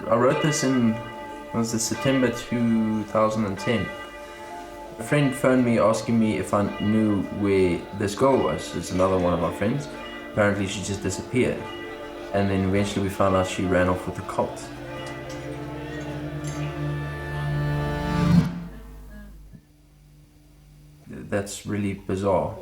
I wrote this in, was it September 2010. A friend phoned me asking me if I knew where this girl was. It's another one of our friends. Apparently she just disappeared. And then eventually we found out she ran off with a cult. That's really bizarre.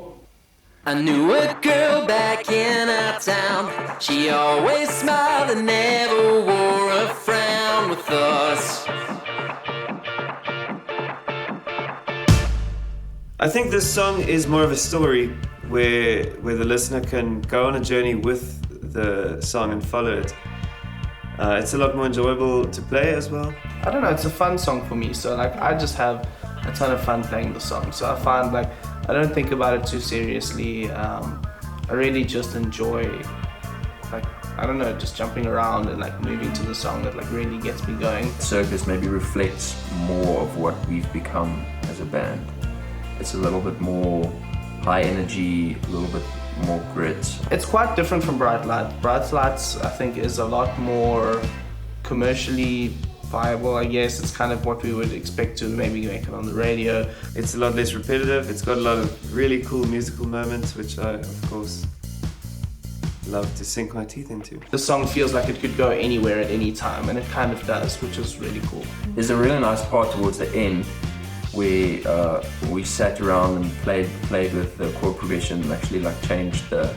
I knew a girl back in our town. She always smiled and never wore a frown with us. I think this song is more of a story where the listener can go on a journey with the song and follow it. It's a lot more enjoyable to play as well. I don't know, it's a fun song for me, so like I just have a ton of fun playing the song. So I find like I don't think about it too seriously. I really just enjoy, like, I don't know, just jumping around and like moving to the song that like really gets me going. Circus maybe reflects more of what we've become as a band. It's a little bit more high energy, a little bit more grit. It's quite different from Bright Lights. Bright Lights, I think, is a lot more commercially viable, I guess. It's kind of what we would expect to maybe make it on the radio. It's a lot less repetitive. It's got a lot of really cool musical moments, which I, of course, love to sink my teeth into. The song feels like it could go anywhere at any time, and it kind of does, which is really cool. There's a really nice part towards the end where we sat around and played with the chord progression and actually like changed a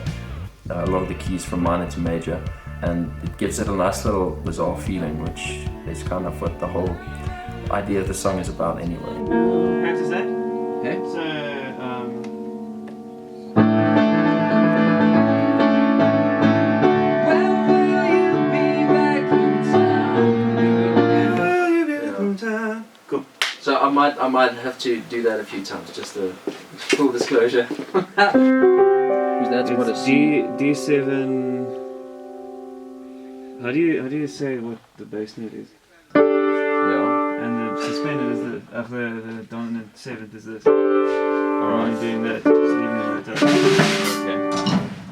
lot of the keys from minor to major, and it gives it a nice little bizarre feeling, which is kind of what the whole idea of the song is about anyway. Practice that? Okay. So, So I might have to do that a few times, just a full disclosure. That's what it's it's D7. How do you say what the bass note is? Yeah. And the suspended is the dominant seventh is this. Alright. You're doing that, just leaving it like that.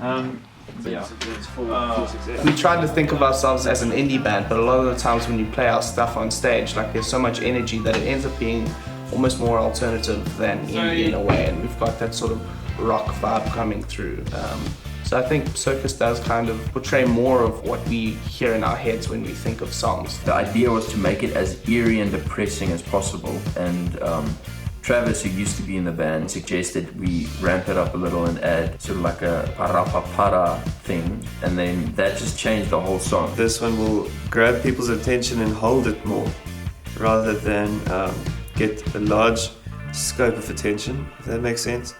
Okay. Yeah. It's 4, 6, 8. We try to think of ourselves as an indie band, but a lot of the times when you play our stuff on stage, like there's so much energy that it ends up being almost more alternative than indie in a way, and we've got that sort of rock vibe coming through. So I think Circus does kind of portray more of what we hear in our heads when we think of songs. The idea was to make it as eerie and depressing as possible, and Travis, who used to be in the band, suggested we ramp it up a little and add sort of like a para thing, and then that just changed the whole song. This one will grab people's attention and hold it more, rather than get a large scope of attention, if that makes sense.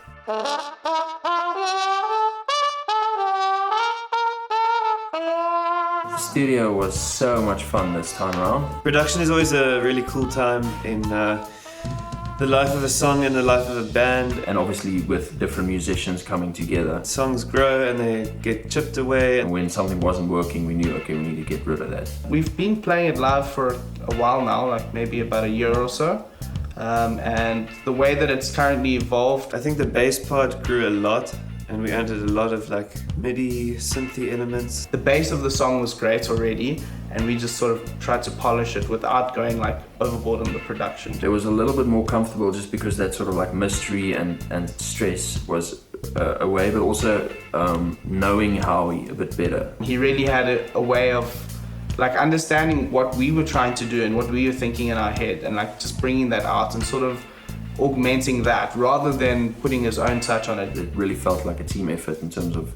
The studio was so much fun this time around. Production is always a really cool time in the life of a song and the life of a band. And obviously with different musicians coming together. Songs grow and they get chipped away. And when something wasn't working, we knew, okay, we need to get rid of that. We've been playing it live for a while now, like maybe about a year or so. And the way that it's currently evolved, I think the bass part grew a lot, and we added a lot of like MIDI synthy elements. the bass of the song was great already, and we just sort of tried to polish it without going like overboard on the production. It was a little bit more comfortable just because that sort of like mystery and stress was away, but also knowing Howie a bit better. He really had a way of like understanding what we were trying to do and what we were thinking in our head, and like just bringing that out and sort of augmenting that rather than putting his own touch on it. It really felt like a team effort in terms of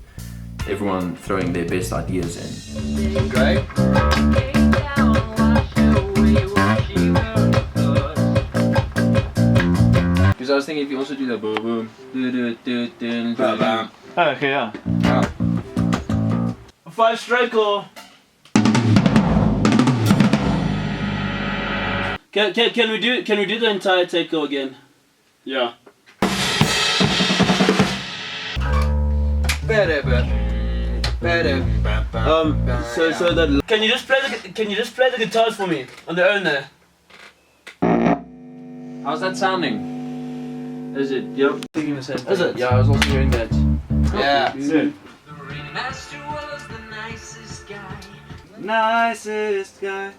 everyone throwing their best ideas in. Great. Because I was thinking if you also do the boom boom, do Oh, okay, yeah. 5 strike or can we do the entire take go again? Yeah. So that can you just play the guitars for me on their own there? How's that sounding? Is it? Yep. Thinking the same thing. Is it? Yeah, I was also hearing that. Yeah. That's it. nicest guy.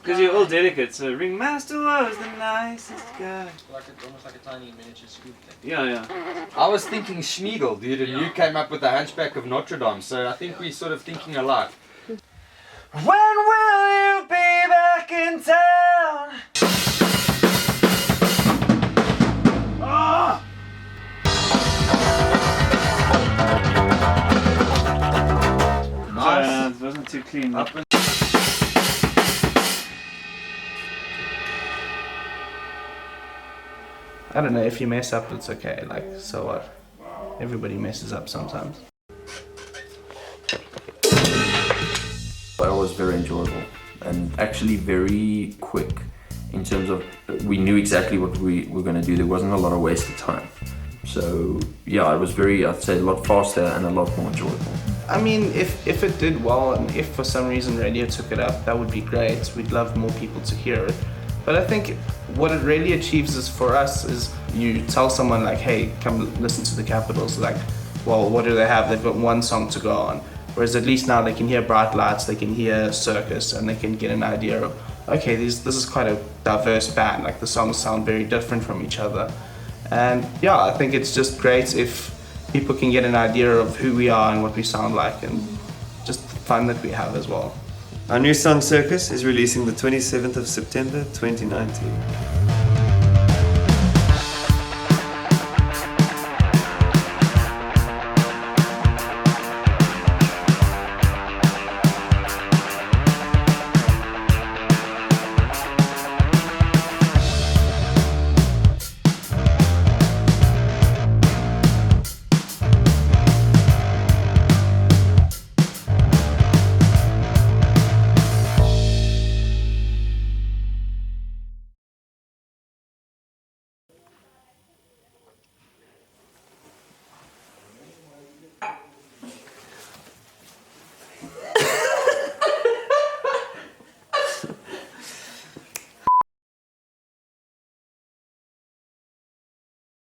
Because you're all delicate, so Ringmaster was the nicest guy. Almost like a tiny miniature scoop thing. Yeah. I was thinking Schmiegel, dude, and you came up with the Hunchback of Notre Dame, so I think we're sort of thinking alike. When will you be back in town? Oh! Nice. It wasn't too clean. I don't know, if you mess up, it's okay. Like, so what? Everybody messes up sometimes. But it was very enjoyable and actually very quick in terms of we knew exactly what we were going to do. There wasn't a lot of wasted time. So yeah, it was very, I'd say, a lot faster and a lot more enjoyable. I mean, if it did well and if for some reason radio took it up, that would be great. We'd love more people to hear it. But I think what it really achieves is for us is you tell someone like, hey, come listen to the Capitals. Like, well, what do they have? They've got one song to go on. Whereas at least now they can hear Bright Lights, they can hear Circus, and they can get an idea of, okay, this is quite a diverse band. Like the songs sound very different from each other. And yeah, I think it's just great if people can get an idea of who we are and what we sound like, and just the fun that we have as well. Our new song Circus is releasing the 27th of September 2019.